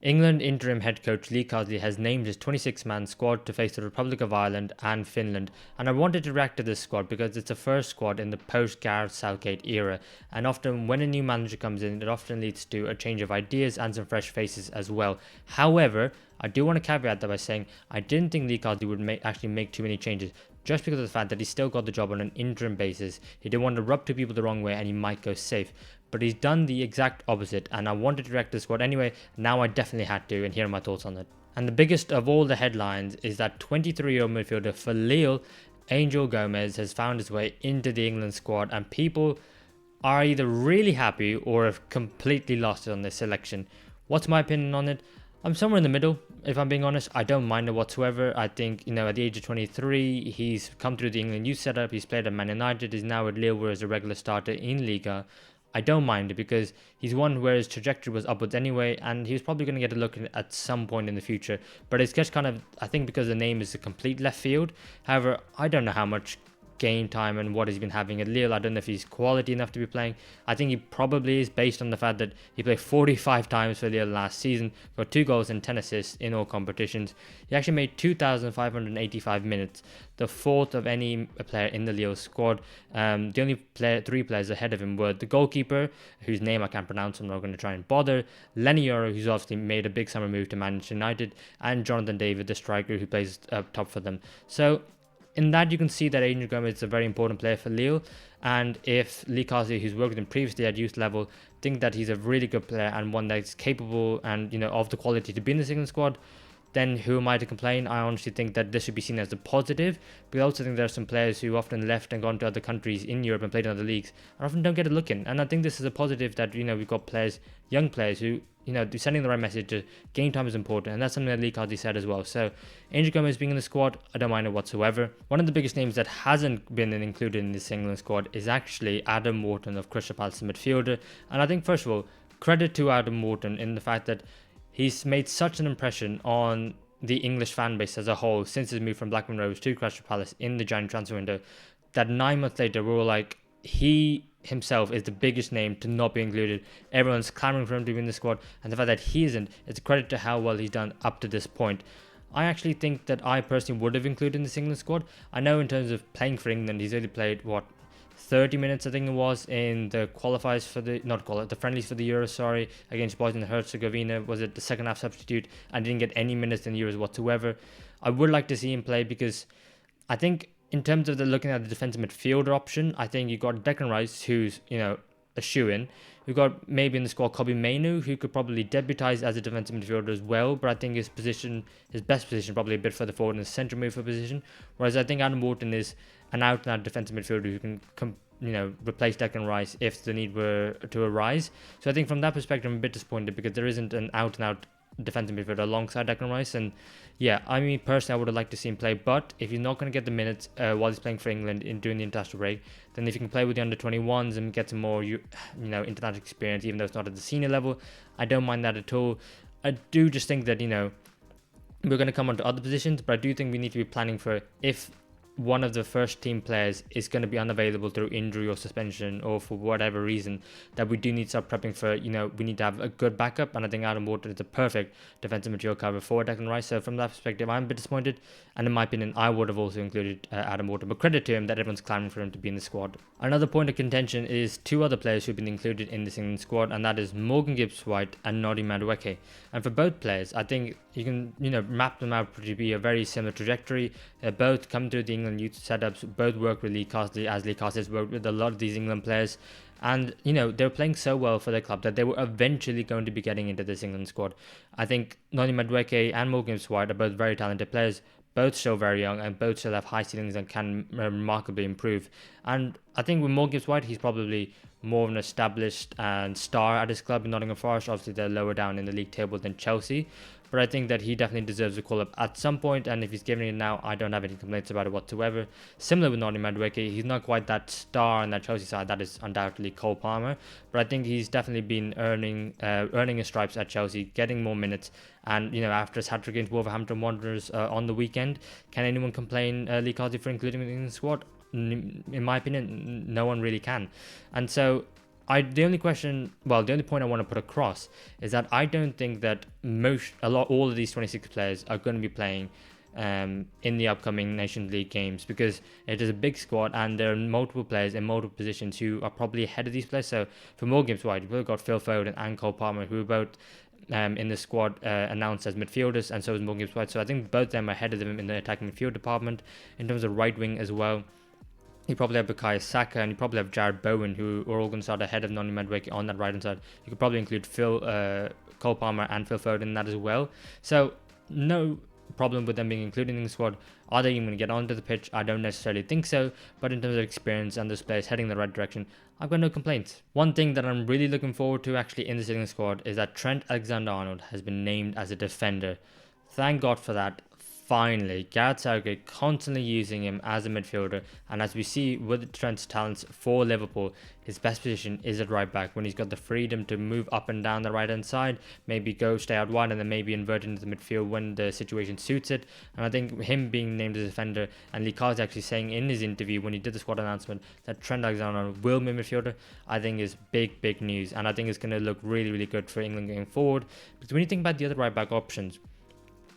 England interim head coach Lee Carsely has named his 26-man squad to face the Republic of Ireland and Finland, and I wanted to react to this squad because it's the first squad in the post-Gareth Southgate era, and often when a new manager comes in, it often leads to a change of ideas and some fresh faces as well. However, I do want to caveat that by saying I didn't think Lee Carsely would actually make too many changes, just because of the fact that he still got the job on an interim basis. He didn't want to rub two people the wrong way and he might go safe. But he's done the exact opposite, and I wanted to react to the squad anyway. Now I definitely had to, and here are my thoughts on it. And the biggest of all the headlines is that 23-year-old midfielder for Lille, Angel Gomez, has found his way into the England squad, and people are either really happy or have completely lost it on this selection. What's my opinion on it? I'm somewhere in the middle, if I'm being honest. I don't mind it whatsoever. I think, at the age of 23, he's come through the England youth setup. He's played at Man United. He's now at Lille, where he's a regular starter in Liga. I don't mind it because he's one where his trajectory was upwards anyway, and he was probably going to get a look at some point in the future. But it's just kind of, I think because the name is a complete left field. However, I don't know how much game time and what he's been having at Lille. I don't know if he's quality enough to be playing. I think he probably is, based on the fact that he played 45 times for Lille last season, got 2 goals and 10 assists in all competitions. He actually made 2,585 minutes, the fourth of any player in the Lille squad. The only 3 players ahead of him were the goalkeeper, whose name I can't pronounce, I'm not going to try and bother, Lenny Yoro, who's obviously made a big summer move to Manchester United, and Jonathan David, the striker, who plays up top for them. So in that, you can see that Angel Gomez is a very important player for Lille, and if Lee Carsely, who's worked with him previously at youth level, think that he's a really good player and one that's capable and of the quality to be in the England squad, then who am I to complain? I honestly think that this should be seen as a positive, but I also think there are some players who often left and gone to other countries in Europe and played in other leagues and often don't get a look in. And I think this is a positive that, we've got players, young players who, they're sending the right message. Game time is important, and that's something that Lee Carsely said as well. So, Angel Gomez being in the squad, I don't mind it whatsoever. One of the biggest names that hasn't been included in this England squad is actually Adam Wharton of Crystal Palace, midfielder. And I think, first of all, credit to Adam Wharton in the fact that he's made such an impression on the English fan base as a whole since his move from Blackburn Rovers to Crystal Palace in the January transfer window, that 9 months later we were like, he himself is the biggest name to not be included. Everyone's clamoring for him to be in the squad, and the fact that he isn't, it's a credit to how well he's done up to this point. I actually think that I personally would have included in this England squad. I know in terms of playing for England, he's only played 30 minutes, I think it was, in the qualifiers for the friendlies for the Euro, against Bosnia and Herzegovina. Was it the second half substitute, and didn't get any minutes in the Euros whatsoever. I would like to see him play because I think in terms of looking at the defensive midfielder option, I think you got Declan Rice, who's, a shoe-in. We've got maybe in the squad Kobbie Mainoo, who could probably debutise as a defensive midfielder as well, but I think his best position, probably a bit further forward in the central midfield position. Whereas I think Adam Wharton is an out-and-out defensive midfielder who can replace Declan Rice if the need were to arise. So I think from that perspective, I'm a bit disappointed because there isn't an out-and-out defensive midfielder alongside Declan Rice. And yeah, I mean, personally, I would have liked to see him play, but if he's not going to get the minutes while he's playing for England during the international break, then if he can play with the under-21s and get some more international experience, even though it's not at the senior level, I don't mind that at all. I do just think that we're going to come on to other positions, but I do think we need to be planning for if one of the first team players is going to be unavailable through injury or suspension or for whatever reason, that we do need to start prepping for, we need to have a good backup. And I think Adam Wharton is a perfect defensive midfield cover for Declan Rice. So from that perspective, I'm a bit disappointed. And in my opinion, I would have also included Adam Wharton. But credit to him that everyone's clamoring for him to be in the squad. Another point of contention is 2 other players who've been included in this England squad, and that is Morgan Gibbs-White and Noddy Madueke. And for both players, I think you can, map them out to be a very similar trajectory. Both come through the England youth setups, both work with Lee Carsely, as Lee Carsely has worked with a lot of these England players. And, they're playing so well for their club that they were eventually going to be getting into this England squad. I think Noddy Madueke and Morgan Gibbs-White are both very talented players, both still very young, and both still have high ceilings and can remarkably improve. And I think with Morgan Gibbs-White, he's probably more of an established and star at his club in Nottingham Forest. Obviously, they're lower down in the league table than Chelsea. But I think that he definitely deserves a call-up at some point, and if he's giving it now, I don't have any complaints about it whatsoever. Similar with Noddy Madueke, he's not quite that star on that Chelsea side, that is undoubtedly Cole Palmer, but I think he's definitely been earning his stripes at Chelsea, getting more minutes, and after his hat-trick against Wolverhampton Wanderers on the weekend, can anyone complain Lee Carsely for including him in the squad? In my opinion, no one really can. And so the only point I want to put across is that I don't think that all of these 26 players are going to be playing in the upcoming Nations League games, because it is a big squad and there are multiple players in multiple positions who are probably ahead of these players. So for more games wide, we've got Phil Foden and Cole Palmer, who are both in the squad announced as midfielders, and so is Morgan White. So I think both of them are ahead of them in the attacking midfield department. In terms of right wing as well, you probably have Bukayo Saka and you probably have Jared Bowen, who are all going to start ahead of Noni Madueke on that right hand side. You could probably include Cole Palmer and Phil Foden in that as well. So no problem with them being included in the squad. Are they even going to get onto the pitch? I don't necessarily think so, but in terms of experience and those players heading in the right direction, I've got no complaints. One thing that I'm really looking forward to actually in the England squad is that Trent Alexander-Arnold has been named as a defender. Thank God for that. Finally, Gareth Southgate constantly using him as a midfielder, and as we see with Trent's talents for Liverpool, his best position is at right back when he's got the freedom to move up and down the right hand side, maybe stay out wide and then maybe invert into the midfield when the situation suits it. And I think him being named as a defender, and Lee Carsely actually saying in his interview when he did the squad announcement that Trent Alexander-Arnold will be a midfielder, I think is big news, and I think it's going to look really good for England going forward. Because when you think about the other right back options,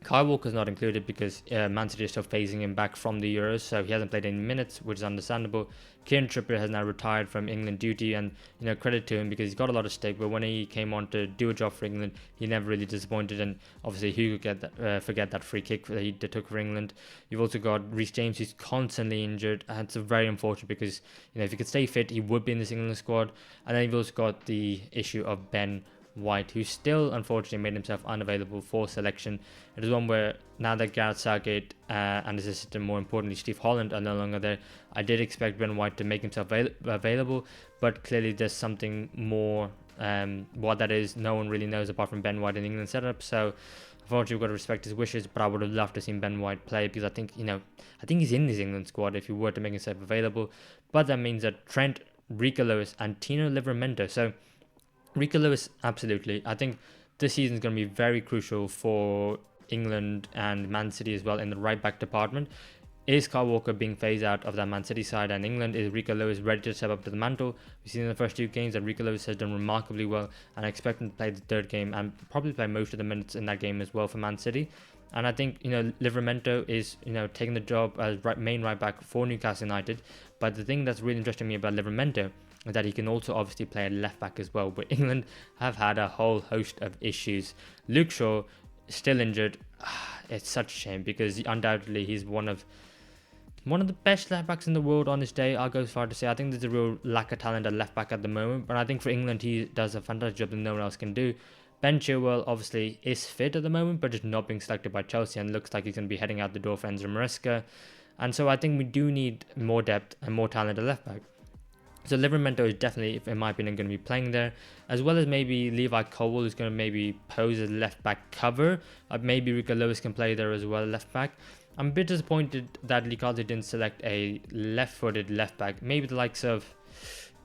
Kyle Walker's not included because Man City is still phasing him back from the Euros, so he hasn't played any minutes, which is understandable. Kieran Trippier has now retired from England duty, and credit to him because he's got a lot of stake. But when he came on to do a job for England, he never really disappointed, and obviously who could forget that free kick that he took for England. You've also got Reece James, who's constantly injured, and it's very unfortunate because if he could stay fit, he would be in this England squad. And then you've also got the issue of Ben White, who still unfortunately made himself unavailable for selection. It is one where now that Gareth Southgate and his assistant, more importantly Steve Holland, are no longer there, I did expect Ben White to make himself available, but clearly there's something more. What that is, no one really knows apart from Ben White in the England setup. So unfortunately, we've got to respect his wishes, but I would have loved to see Ben White play because I think he's in this England squad if he were to make himself available. But that means that Trent, Rico Lewis, and Tino Livramento. So Rico Lewis, absolutely. I think this season is going to be very crucial for England and Man City as well in the right back department. Is Kyle Walker being phased out of that Man City side, and England, is Rico Lewis ready to step up to the mantle? We've seen in the first two games that Rico Lewis has done remarkably well, and I expect him to play the third game and probably play most of the minutes in that game as well for Man City. And I think Livramento is taking the job as main right back for Newcastle United. But the thing that's really interesting me about Livramento is that he can also obviously play at left back as well. But England have had a whole host of issues. Luke Shaw still injured. It's such a shame because undoubtedly he's one of the best left backs in the world on his day. I'll go as far to say I think there's a real lack of talent at left back at the moment. But I think for England he does a fantastic job that no one else can do. Ben Chilwell obviously is fit at the moment, but just not being selected by Chelsea, and looks like he's going to be heading out the door for Enzo Maresca. And so I think we do need more depth and more talent at left back. So Livramento is definitely, in my opinion, going to be playing there, as well as maybe Levi Colwill, who's going to maybe pose as left back cover. Maybe Rico Lewis can play there as well, left back. I'm a bit disappointed that Lee Carsely didn't select a left-footed left back. Maybe the likes of,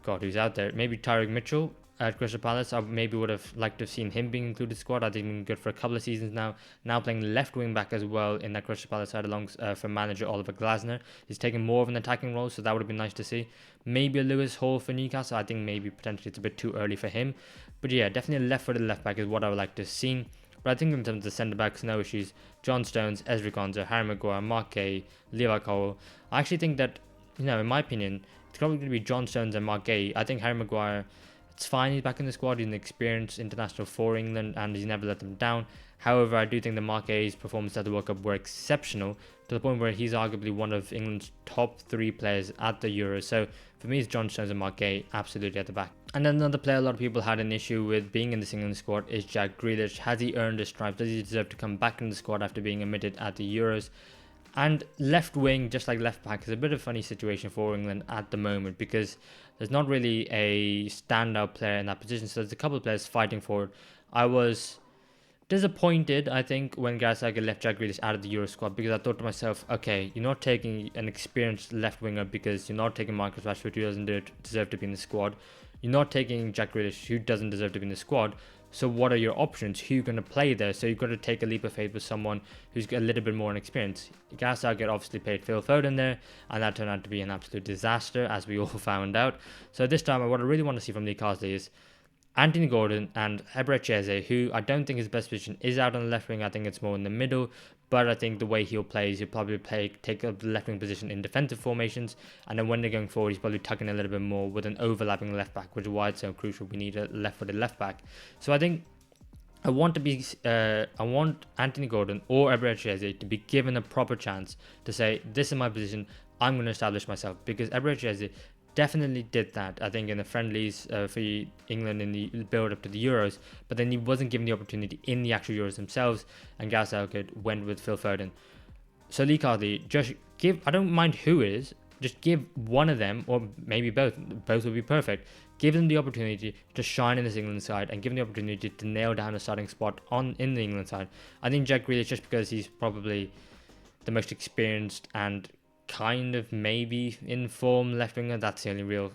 who's out there? Maybe Tyrick Mitchell at Crystal Palace. I maybe would have liked to have seen him being included in the squad. I think he's been good for a couple of seasons now. Now playing left wing back as well in that Crystal Palace side along for manager Oliver Glasner. He's taking more of an attacking role, so that would have been nice to see. Maybe a Lewis Hall for Newcastle. I think maybe potentially it's a bit too early for him. But yeah, definitely a left-footed left back is what I would like to see. But I think in terms of the centre backs, no issues. John Stones, Ezri Konsa, Harry Maguire, Mark Gay, Levi Colwill. I actually think that, in my opinion, it's probably going to be John Stones and Mark Gay. I think Harry Maguire, it's fine, he's back in the squad, he's an experienced international for England and he's never let them down. However, I do think that Mark Gay's performance at the World Cup were exceptional to the point where he's arguably one of England's top 3 players at the Euros. So for me, it's John Stones and Mark Gay absolutely at the back. And then another player a lot of people had an issue with being in this England squad is Jack Grealish. Has he earned his stripes? Does he deserve to come back in the squad after being omitted at the Euros? And left wing, just like left back, is a bit of a funny situation for England at the moment because there's not really a standout player in that position. So there's a couple of players fighting for it. I was disappointed, I think, when Gareth Southgate left Jack Grealish out of the Euro squad because I thought to myself, okay, you're not taking an experienced left winger because you're not taking Marcus Rashford, who doesn't deserve to be in the squad. You're not taking Jack Grealish, who doesn't deserve to be in the squad. So what are your options? Who are you going to play there? So you've got to take a leap of faith with someone who's got a little bit more inexperienced. Gareth Southgate obviously played Phil Foden there, and that turned out to be an absolute disaster, as we all found out. So this time, what I really want to see from Lee Carsely is Anthony Gordon and Erik Carsely, who I don't think his best position is out on the left wing. I think it's more in the middle. But I think the way he'll play is he'll probably take up the left wing position in defensive formations. And then when they're going forward, he's probably tucking a little bit more with an overlapping left back, which is why it's so crucial. We need a left-footed left back. So I think I want Anthony Gordon or Erik Carsely to be given a proper chance to say, this is my position, I'm going to establish myself. Because Erik Carsely definitely did that, I think, in the friendlies for England in the build up to the Euros, but then he wasn't given the opportunity in the actual Euros themselves, and Gareth Southgate went with Phil Foden. So Lee Carsely, just give, I don't mind who it is, just give one of them, or maybe both would be perfect, give them the opportunity to shine in this England side and give them the opportunity to nail down a starting spot in the England side. I think Jack Grealish, just because he's probably the most experienced and kind of maybe in form left winger, that's the only real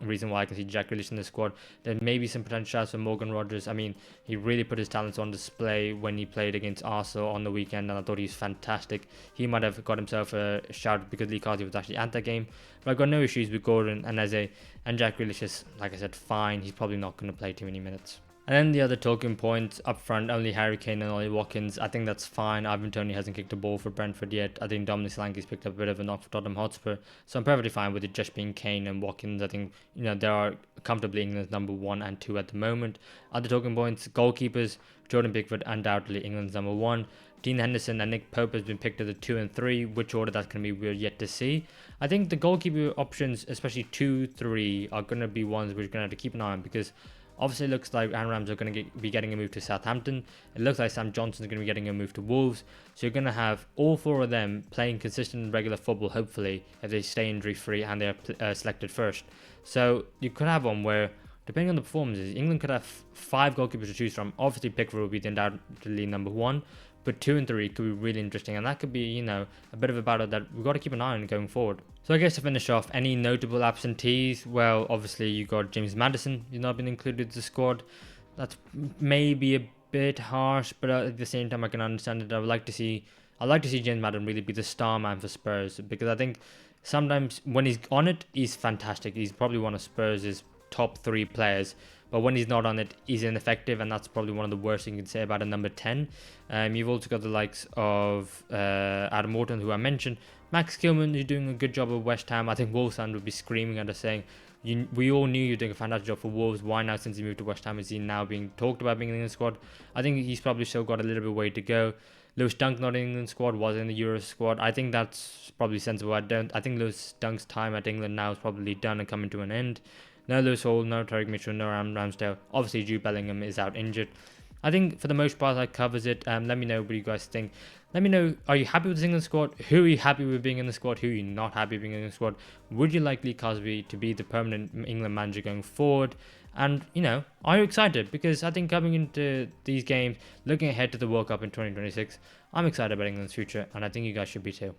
reason why I can see Jack Grealish in the squad. There may be some potential for Morgan Rogers. I mean, he really put his talents on display when he played against Arsenal on the weekend, and I thought he was fantastic. He might have got himself a shout because Lee Carsely was actually at that game. But I've got no issues with Gordon and Eze, and Jack Grealish is, like I said, fine. He's probably not going to play too many minutes. And then the other talking points up front, only Harry Kane and Ollie Watkins. I think that's fine. Ivan Toney hasn't kicked a ball for Brentford yet. I think Dominic Solanke's picked up a bit of a knock for Tottenham Hotspur. So I'm perfectly fine with it just being Kane and Watkins. I think, they are comfortably England's number 1 and 2 at the moment. Other talking points, goalkeepers, Jordan Pickford, undoubtedly England's number 1. Dean Henderson and Nick Pope has been picked as the 2 and 3. Which order that's going to be, we're yet to see. I think the goalkeeper options, especially 2, 3, are going to be ones we're going to have to keep an eye on, because obviously it looks like Aaron Ramsey are going to be getting a move to Southampton. It looks like Sam Johnson is going to be getting a move to Wolves. So you're going to have all 4 of them playing consistent regular football, hopefully, if they stay injury free and they're selected first. So you could have one where, depending on the performances, England could have 5 goalkeepers to choose from. Obviously Pickford will be the undoubtedly number 1. But 2 and 3 could be really interesting, and that could be, a bit of a battle that we've got to keep an eye on going forward. So I guess to finish off, any notable absentees? Well, obviously you got James Maddison, who's not been included in the squad. That's maybe a bit harsh, but at the same time I can understand it. I'd like to see James Maddison really be the star man for Spurs, because I think sometimes when he's on it, he's fantastic. He's probably one of Spurs' top 3 players. But when he's not on it, he's ineffective, and that's probably one of the worst things you can say about a number 10. You've also got the likes of Adam Morton, who I mentioned. Max Kilman, who's doing a good job at West Ham. I think Wolves fans would be screaming at us saying, we all knew you were doing a fantastic job for Wolves. Why now, since he moved to West Ham, is he now being talked about being in the squad? I think he's probably still got a little bit of way to go. Lewis Dunk not in the England squad, was in the Euro squad. I think that's probably sensible. I think Lewis Dunk's time at England now is probably done and coming to an end. No Lewis Hall, no Tariq Mitchell, no Ramsdale. Obviously, Jude Bellingham is out injured. I think for the most part that covers it. Let me know what you guys think. Let me know, are you happy with this England squad? Who are you happy with being in the squad? Who are you not happy with being in the squad? Would you like Lee Carsely to be the permanent England manager going forward? And, are you excited? Because I think coming into these games, looking ahead to the World Cup in 2026, I'm excited about England's future, and I think you guys should be too.